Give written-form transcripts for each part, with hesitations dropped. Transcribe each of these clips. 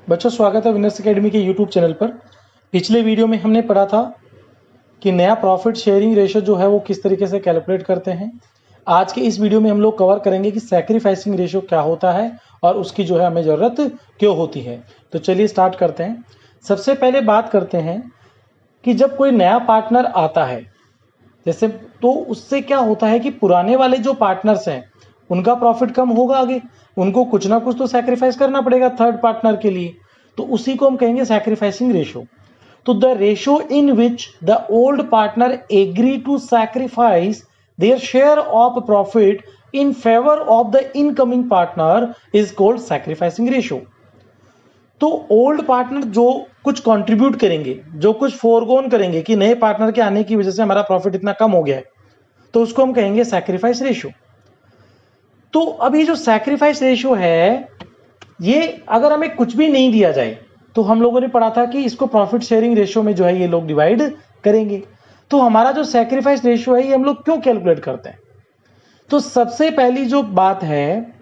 बच्चों, स्वागत है विनर्स एकेडमी के यूट्यूब चैनल पर। पिछले वीडियो में हमने पढ़ा था कि नया प्रॉफिट शेयरिंग रेशो जो है वो किस तरीके से कैलकुलेट करते हैं। आज के इस वीडियो में हम लोग कवर करेंगे कि सैक्रिफाइसिंग रेशो क्या होता है और उसकी जो है हमें ज़रूरत क्यों होती है। तो चलिए स्टार्ट करते हैं। सबसे पहले बात करते हैं कि जब कोई नया पार्टनर आता है जैसे, तो उससे क्या होता है कि पुराने वाले जो पार्टनर्स हैं उनका प्रॉफिट कम होगा, आगे उनको कुछ ना कुछ तो सैक्रिफाइस करना पड़ेगा थर्ड पार्टनर के लिए। तो उसी को हम कहेंगे सैक्रिफाइसिंग रेशो। तो the ratio in which the old partner agree to sacrifice their share of profit in favour of the incoming partner is called sacrificing ratio. तो ओल्ड पार्टनर जो कुछ कंट्रीब्यूट करेंगे, जो कुछ फोरगोन करेंगे कि नए पार्टनर के आने की वजह से हमारा प्रॉफिट इतना कम हो गया है, तो उसको हम कहेंगे सैक्रिफाइस रेशो। तो अब ये जो सैक्रिफाइस रेशो है, ये अगर हमें कुछ भी नहीं दिया जाए तो हम लोगों ने पढ़ा था कि इसको प्रॉफिट शेयरिंग रेशो में जो है ये लोग डिवाइड करेंगे। तो हमारा जो सैक्रिफाइस रेशो है ये हम लोग क्यों कैलकुलेट करते हैं? तो सबसे पहली जो बात है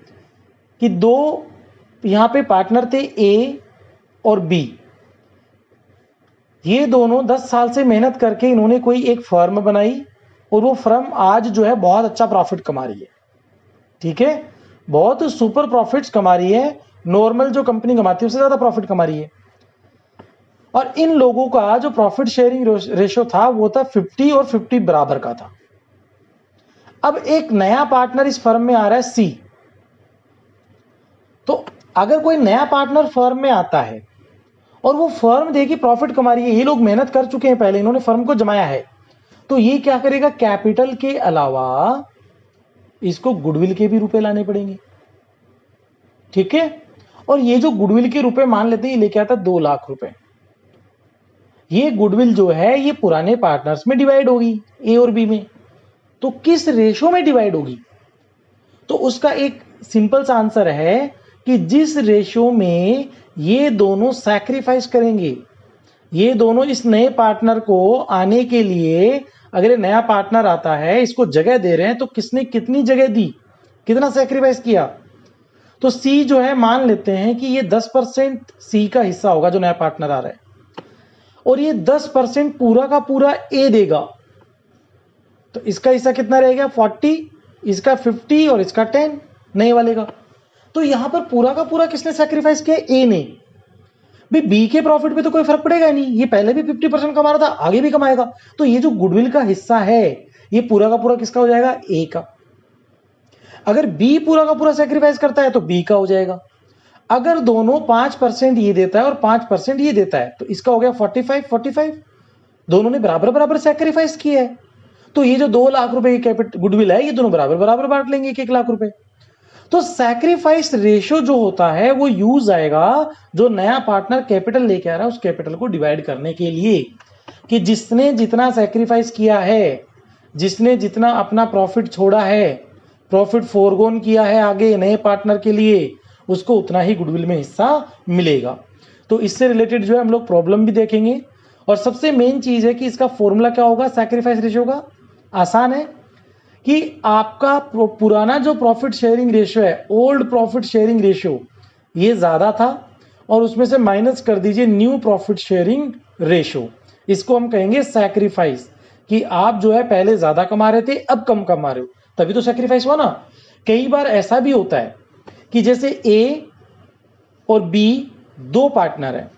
कि दो यहां पे पार्टनर थे, ए और बी। ये दोनों 10 साल से मेहनत करके इन्होंने कोई एक फर्म बनाई और वो फर्म आज जो है बहुत अच्छा प्रॉफिट कमा रही है। ठीक है, बहुत सुपर प्रॉफिट्स कमा रही है, नॉर्मल जो कंपनी कमाती है उससे ज्यादा प्रॉफिट कमा रही है। और इन लोगों का जो प्रॉफिट शेयरिंग रेशो था वो था 50 और 50 बराबर का था। अब एक नया पार्टनर इस फर्म में आ रहा है, सी। तो अगर कोई नया पार्टनर फर्म में आता है और वो फर्म देखिए प्रॉफिट कमा रही है, ये लोग मेहनत कर चुके हैं, पहले इन्होंने फर्म को जमाया है, तो ये क्या करेगा, कैपिटल के अलावा इसको गुडविल के भी रुपए लाने पड़ेंगे। ठीक है, और ये जो गुडविल के रुपए मान लेते हैं, ये लेके आता 2 लाख रुपए। ये गुडविल जो है ये पुराने पार्टनर्स में डिवाइड होगी, ए और बी में। तो किस रेशो में डिवाइड होगी? तो उसका एक सिंपल सा आंसर है कि जिस रेशो में ये दोनों सैक्रिफाइस करेंगे, ये दोनों इस नए पार्टनर को आने के लिए, अगर नया पार्टनर आता है इसको जगह दे रहे हैं, तो किसने कितनी जगह दी, कितना सैक्रिफाइस किया। तो सी जो है, मान लेते हैं कि ये 10% सी का हिस्सा होगा जो नया पार्टनर आ रहा है, और ये 10% पूरा का पूरा ए देगा। तो इसका हिस्सा कितना रहेगा, 40, इसका 50 और इसका 10 नए वाले का। तो यहां पर पूरा का पूरा किसने सैक्रिफाइस किया, ए ने। भाई बी के प्रॉफिट पे तो कोई फर्क पड़ेगा नहीं, ये पहले भी 50% कमा रहा था, आगे भी कमाएगा। तो ये जो गुडविल का हिस्सा है ये पूरा का पूरा किसका हो जाएगा, ए का। अगर बी पूरा का पूरा सैक्रिफाइस करता है तो बी का हो जाएगा। अगर दोनों 5% ये देता है और 5% ये देता है तो इसका हो गया 45-45, दोनों ने बराबर बराबर सैक्रिफाइस किया है। तो ये जो 2 लाख रुपए की कैपिटल गुडविल है, ये दोनों बराबर बराबर बांट लेंगे 1-1 लाख रुपए। तो सैक्रिफाइस रेशो जो होता है वो यूज आएगा जो नया पार्टनर कैपिटल लेके आ रहा है उस कैपिटल को डिवाइड करने के लिए, कि जिसने जितना सैक्रिफाइस किया है, जिसने जितना अपना प्रॉफिट छोड़ा है, प्रॉफिट फोरगोन किया है आगे नए पार्टनर के लिए, उसको उतना ही गुडविल में हिस्सा मिलेगा। तो इससे रिलेटेड जो है हम लोग प्रॉब्लम भी देखेंगे। और सबसे मेन चीज है कि इसका फॉर्मूला क्या होगा सैक्रिफाइस रेशियो का। आसान है कि आपका पुराना जो प्रॉफिट शेयरिंग रेशियो है, ओल्ड प्रॉफिट शेयरिंग रेशियो, ये ज्यादा था, और उसमें से माइनस कर दीजिए न्यू प्रॉफिट शेयरिंग रेशियो। इसको हम कहेंगे सैक्रिफाइस, कि आप जो है पहले ज्यादा कमा रहे थे अब कम कमा रहे हो, तभी तो सैक्रिफाइस हुआ ना। कई बार ऐसा भी होता है कि जैसे ए और बी दो पार्टनर है,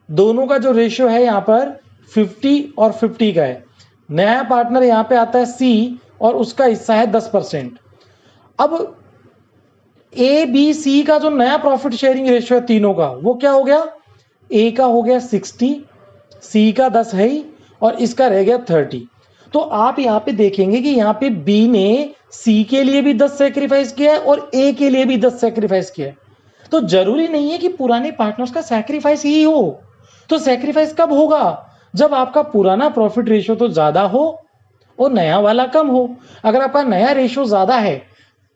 दोनों का जो रेशियो है यहां पर 50 और 50 का है। नया पार्टनर यहां पे आता है सी और उसका हिस्सा है 10%। अब ए बी सी का जो नया प्रॉफिट शेयरिंग रेशियो है तीनों का, वो क्या हो गया, ए का हो गया 60, सी का 10 है ही, और इसका रह गया 30। तो आप यहां पे देखेंगे कि यहां पे बी ने सी के लिए भी 10 सैक्रिफाइस किया है और ए के लिए भी 10 सैक्रिफाइस किया है। तो जरूरी नहीं है कि पुराने पार्टनर्स का सैक्रिफाइस ही हो। तो सैक्रिफाइस कब होगा, जब आपका पुराना प्रॉफिट रेशियो तो ज्यादा हो और नया वाला कम हो। अगर आपका नया रेशियो ज्यादा है,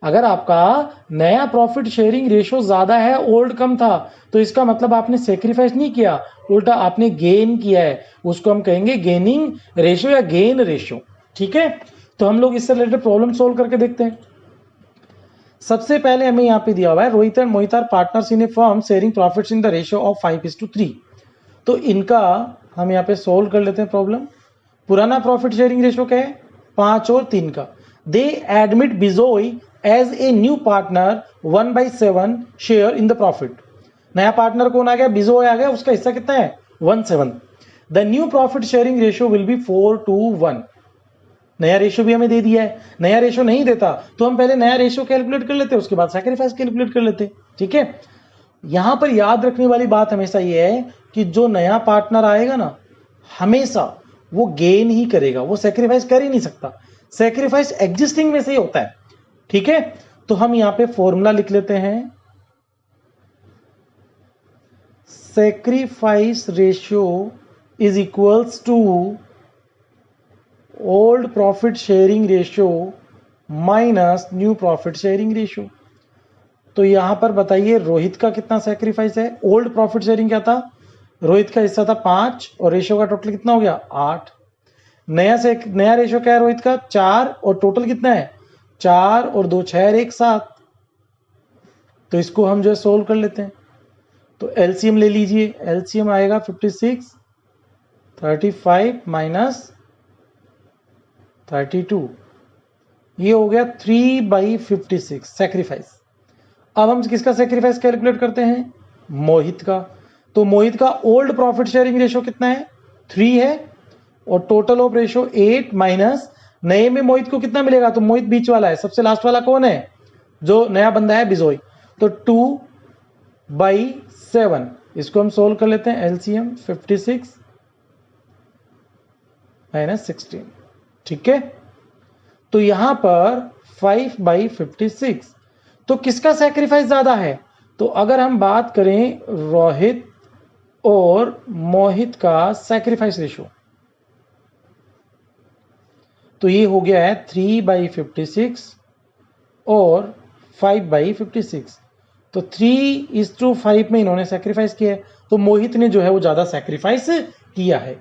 अगर आपका नया प्रॉफिट शेयरिंग रेशियो ज्यादा है, ओल्ड कम था, तो इसका मतलब आपने सेक्रीफाइस नहीं किया, उल्टा आपने गेन किया है। उसको हम कहेंगे गेनिंग रेशियो या गेन रेशियो। ठीक है, तो हम लोग इससे रिलेटेड प्रॉब्लम सोल्व करके देखते हैं। सबसे पहले हमें यहाँ पे दिया हुआ है Rohit and Mohit are partners in a firm sharing profits in the ratio of 5:3। तो इनका हम यहाँ पे सोल्व कर लेते हैं प्रॉब्लम। पुराना प्रॉफिट शेयरिंग रेशियो क्या है? 5 और 3 का। They admit Bijoy as a new partner 1/7 share in the profit. नया पार्टनर कौन आ गया? बिजोई आ गया, उसका हिस्सा कितना है? 1/7। The new profit sharing ratio will be 4:1। नया रेशियो भी हमें दे दिया है। नया रेशियो नहीं देता तो हम पहले नया रेशियो कैलकुलेट कर लेते, उसके बाद सैक्रिफाइस कैलकुलेट कर लेते। ठीक है, यहां पर याद रखने वाली बात हमेशा ये है कि जो नया पार्टनर आएगा ना, हमेशा वो गेन ही करेगा, वो सैक्रिफाइस कर ही नहीं सकता। सैक्रिफाइस एग्जिस्टिंग में से ही होता है। ठीक है, तो हम यहां पे फॉर्मूला लिख लेते हैं। Sacrifice ratio is equals to old profit sharing ratio minus new profit sharing ratio. तो यहां पर बताइए रोहित का कितना सैक्रिफाइस है? ओल्ड प्रॉफिट शेयरिंग क्या था? रोहित का हिस्सा था 5 और रेशियो का टोटल कितना हो गया? 8। नया रेशियो क्या है रोहित का? 4 और टोटल कितना है? 4 और 2 6 और 1 7। तो इसको हम जो है सोल्व कर लेते हैं। तो एलसीएम ले लीजिए। एलसीएम आएगा 56 35 माइनस 32, ये हो गया 3/56 सैक्रिफाइस। अब हम किसका सैक्रिफाइस कैलकुलेट करते हैं? मोहित का। तो मोहित का ओल्ड प्रॉफिट शेयरिंग रेशियो कितना है? 3 है और टोटल ऑफ रेशियो 8 माइनस नए में मोहित को कितना मिलेगा? तो मोहित बीच वाला है, सबसे लास्ट वाला कौन है? जो नया बंदा है बिजोई। तो 2/7 इसको हम सोल्व कर लेते हैं। LCM 56 minus 16। ठीक है, तो यहां पर 5/56। तो किसका सैक्रिफाइस ज्यादा है? तो अगर हम बात करें रोहित और मोहित का सैक्रिफाइस रेशियो, तो ये हो गया है 3/56 और 5/56। तो 3:5 में इन्होंने सैक्रिफाइस किया है, तो मोहित ने जो है वो ज्यादा सैक्रिफाइस किया है।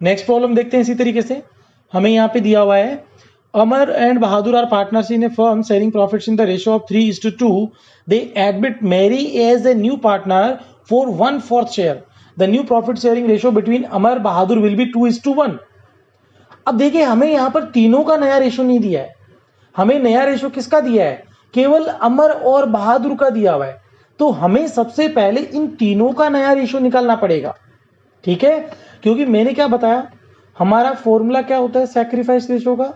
नेक्स्ट प्रॉब्लम देखते हैं। इसी तरीके से हमें यहाँ पे दिया हुआ है Amar and Bahadur are partners in a firm sharing profits in the ratio of 3:2। They admit Mary as a new partner for 1/4 share. The new profit sharing ratio between Amar Bahadur will be 2:1। अब देखिए हमें यहां पर तीनों का नया रेशियो नहीं दिया है, हमें नया रेशियो किसका दिया है? केवल अमर और बहादुर का दिया हुआ है। तो हमें सबसे पहले इन तीनों का नया रेशियो निकालना पड़ेगा। ठीक है, क्योंकि मैंने क्या बताया, हमारा फॉर्मूला क्या होता है सैक्रिफाइस रेशियो का?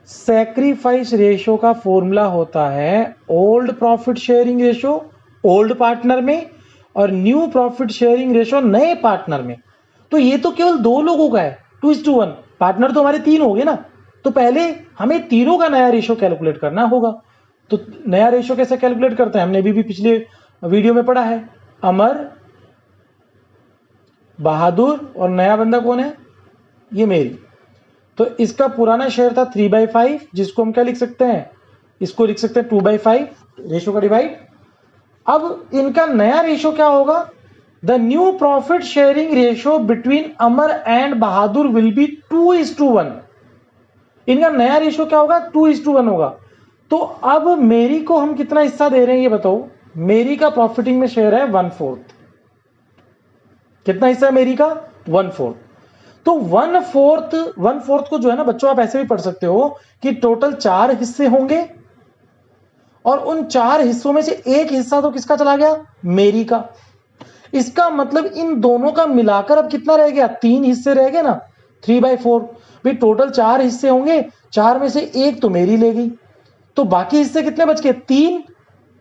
सैक्रिफाइस रेशियो का फॉर्मूला होता है old profit sharing ratio old partner में और न्यू प्रॉफिट शेयरिंग रेशियो नए पार्टनर में। तो ये तो केवल 2 लोगों का है, 2:1। पार्टनर तो हमारे 3 हो गए ना, तो पहले हमें तीनों का नया रेशियो कैलकुलेट करना होगा। तो नया रेशियो कैसे कैलकुलेट करते हैं? हमने भी पिछले वीडियो में पढ़ा है। अमर बहादुर और नया बंदा कौन है? ये मेरी। तो इसका पुराना शेयर था 3/5, जिसको हम क्या लिख सकते हैं? इसको लिख सकते हैं 2/5 रेशियो का डिवाइड। अब इनका नया रेशियो क्या होगा? The new profit sharing ratio between Amar and Bahadur will be 2:1। इनका नया रेशियो क्या होगा? 2:1 होगा। तो अब मेरी को हम कितना हिस्सा दे रहे हैं ये बताओ? मेरी का प्रॉफिटिंग में शेयर है 1/4। कितना हिस्सा है मेरी का? 1/4। तो 1/4 को जो है ना बच्चों, आप ऐसे भी पढ़ सकते हो कि टोटल 4 हिस्से होंगे और उन 4 हिस्सों में से एक हिस्सा तो किसका चला गया? मेरी का। इसका मतलब इन दोनों का मिलाकर अब कितना रह गया? 3 हिस्से रह गए ना, 3/4। भाई टोटल 4 हिस्से होंगे, 4 में से एक तो मेरी ले गई, तो बाकी हिस्से कितने बच गए? 3।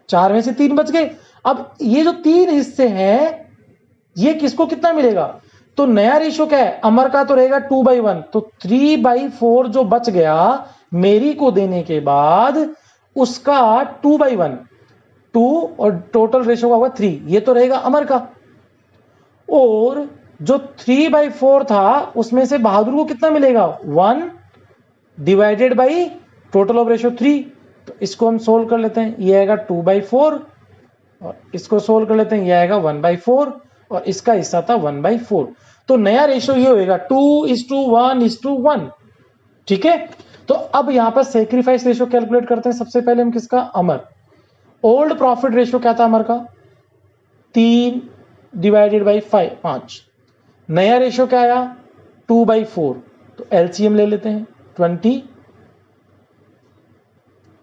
4 में से 3 बच गए। अब ये जो 3 हिस्से हैं, ये किसको कितना मिलेगा? तो नया रेशियो क्या है? अमर का तो रहेगा 2/1, तो 3/4 जो बच गया मेरी को देने के बाद, उसका 2/1, 2 और टोटल रेशियो का होगा 3, ये तो रहेगा अमर का। और जो 3/4 था उसमें से बहादुर को कितना मिलेगा? 1 divided by total of ratio 3। तो इसको हम सोल्व कर लेते हैं, ये आएगा 2/4 और इसको सोल्व कर लेते हैं, ये आएगा 1/4 और इसका हिस्सा था 1/4। तो नया रेशियो ये होएगा 2:1:1। ठीक है, तो अब यहां पर सेक्रीफाइस रेशियो कैलकुलेट करते हैं। सबसे पहले हम किसका, अमर। ओल्ड प्रॉफिट रेशियो क्या था अमर का, 3 डिवाइडेड बाई 5। नया रेशियो क्या आया, 2/4। तो एलसीएम ले लेते हैं 20,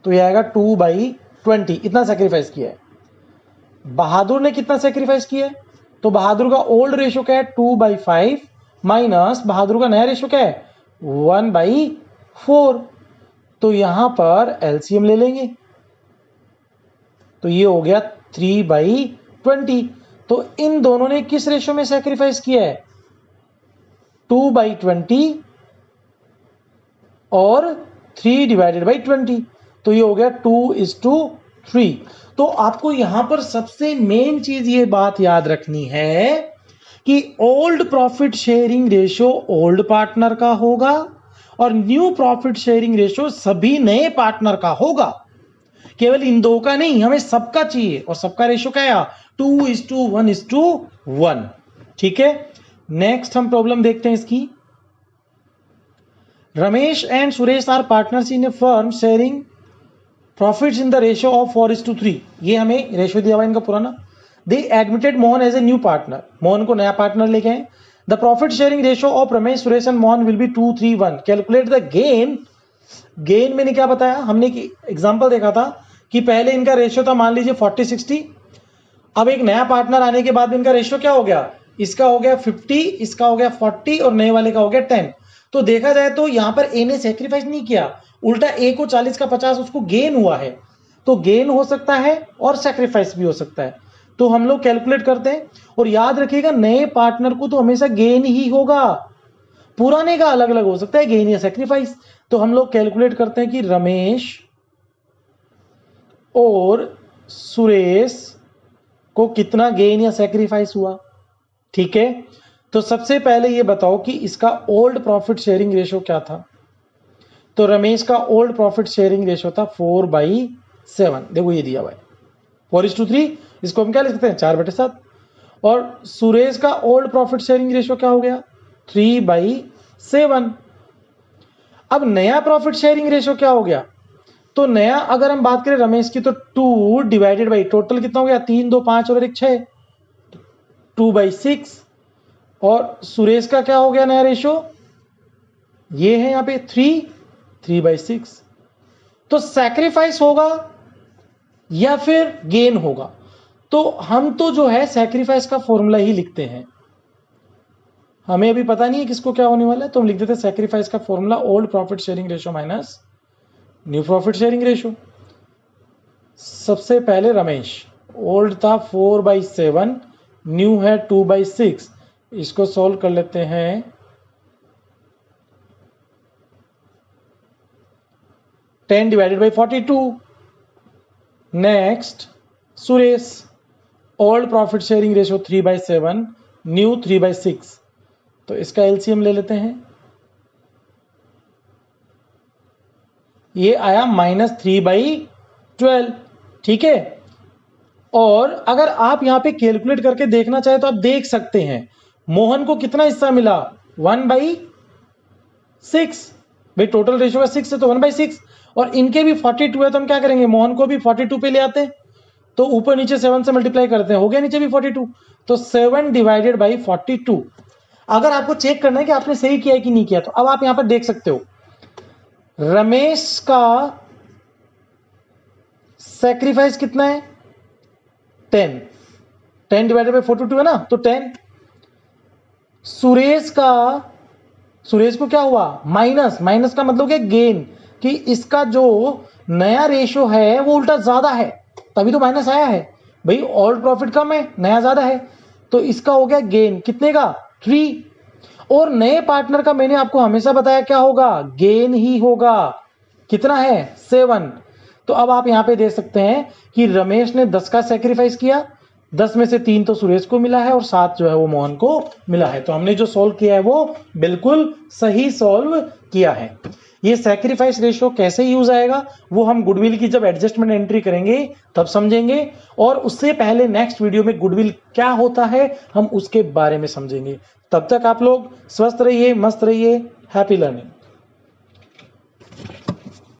तो ये आएगा 2/20। इतना सेक्रीफाइस किया है। बहादुर ने कितना सेक्रीफाइस किया है, तो बहादुर का ओल्ड रेशियो क्या है, 2/5 माइनस बहादुर का नया रेशियो क्या है, 1/4। तो यहां पर एलसीएम ले लेंगे, तो ये हो गया 3/20। तो इन दोनों ने किस रेशियो में सेक्रीफाइस किया है, 2/20 और 3/20। तो ये हो गया 2:3। तो आपको यहां पर सबसे मेन चीज ये बात याद रखनी है कि old profit sharing ratio old partner का होगा और न्यू प्रॉफिट शेयरिंग रेशियो सभी नए पार्टनर का होगा। केवल इन दो का नहीं, हमें सबका चाहिए, और सबका रेशियो क्या है, 2:1:1। ठीक है, नेक्स्ट हम प्रॉब्लम देखते हैं इसकी। Ramesh and Suresh are partners in a firm sharing profits in the ratio of 4:3। ये हमें रेशियो दिया हुआ इनका पुराना। They admitted Mohan as a new partner, Mohan को नया पार्टनर लेके आए। The profit sharing ratio of Ramesh Suresh and Mohan will be 2:3:1। Calculate the gain. Gain मैंने क्या बताया, हमने एग्जांपल देखा था कि पहले इनका रेशियो था मान लीजिए 40:60। अब एक नया पार्टनर आने के बाद इनका रेशियो क्या हो गया, इसका हो गया 50, इसका हो गया 40 और नए वाले का हो गया 10। तो देखा जाए तो यहां पर ए ने सेक्रीफाइस नहीं किया, उल्टा ए को 40 का 50 उसको गेन हुआ है। तो गेन हो सकता है और सेक्रीफाइस भी हो सकता है। तो हम लोग कैलकुलेट करते हैं, और याद रखिएगा नए पार्टनर को तो हमेशा गेन ही होगा, पुराने का अलग अलग हो सकता है गेन या सेक्रीफाइस। तो हम लोग कैलकुलेट करते हैं कि रमेश और सुरेश को कितना गेन या सेक्रीफाइस हुआ। ठीक है, तो सबसे पहले ये बताओ कि इसका ओल्ड प्रॉफिट शेयरिंग रेशियो क्या था। तो रमेश का ओल्ड प्रॉफिट शेयरिंग रेशियो था 4/7। देखो ये दिया हुआ है 4:3, इसको हम क्या लिख सकते हैं, 4/7। और सुरेश का ओल्ड प्रॉफिट शेयरिंग रेशियो क्या हो गया, 3/7। अब नया प्रॉफिट शेयरिंग रेशियो क्या हो गया, तो नया अगर हम बात करें रमेश की तो 2 डिवाइडेड बाई टोटल कितना हो गया, 3, 2, 5 और 1, 6, 2/6। और सुरेश का क्या हो गया नया रेशियो, ये है यहां पे 3/6। तो सैक्रिफाइस होगा या फिर गेन होगा, तो हम तो जो है सैक्रिफाइस का फॉर्मूला ही लिखते हैं। हमें अभी पता नहीं है किसको क्या होने वाला है, तो हम लिख देते हैं सैक्रिफाइस का formula old profit sharing ratio minus new profit sharing ratio. सबसे पहले रमेश ओल्ड था 4/7, न्यू है 2/6। इसको सॉल्व कर लेते हैं। 10 divided by 42। Next Suresh old profit sharing ratio 3/7, new 3/6। तो इसका एलसीएम ले लेते हैं, ये आया -3/12। ठीक है, और अगर आप यहां पे कैलकुलेट करके देखना चाहे तो आप देख सकते हैं मोहन को कितना हिस्सा मिला, 1/6। भाई टोटल रेशियो का 6 है तो 1/6, और इनके भी 42 है तो हम क्या करेंगे, मोहन को भी 42 पे ले आते हैं, तो ऊपर नीचे 7 से मल्टीप्लाई करते हैं, हो गया नीचे भी 42। तो 7 डिवाइडेड बाई 42। अगर आपको चेक करना है कि आपने सही किया है कि नहीं किया, तो अब आप यहां पर देख सकते हो रमेश का सैक्रिफाइस कितना है, 10। 10 डिवाइडेड बाई 42 है ना, तो 10। सुरेश को क्या हुआ, माइनस का मतलब क्या, गेन, कि इसका जो नया रेशियो है वो उल्टा ज्यादा है, तभी तो माइनस आया है। भाई ओल्ड प्रॉफिट कम है, नया ज्यादा है, तो इसका हो गया गेन कितने का, 3। और नए पार्टनर का मैंने आपको हमेशा बताया क्या होगा, गेन ही होगा। कितना है, 7। तो अब आप यहां पे देख सकते हैं कि रमेश ने 10 का सेक्रीफाइस किया, 10 में से 3 तो सुरेश को मिला है और 7 जो है वो मोहन को मिला है। तो हमने जो सॉल्व किया है वो बिल्कुल सही सॉल्व किया है। ये सैक्रिफाइस रेशियो कैसे यूज आएगा वो हम गुडविल की जब एडजस्टमेंट एंट्री करेंगे तब समझेंगे, और उससे पहले नेक्स्ट वीडियो में गुडविल क्या होता है हम उसके बारे में समझेंगे। तब तक आप लोग स्वस्थ रहिए, मस्त रहिए, हैप्पी लर्निंग।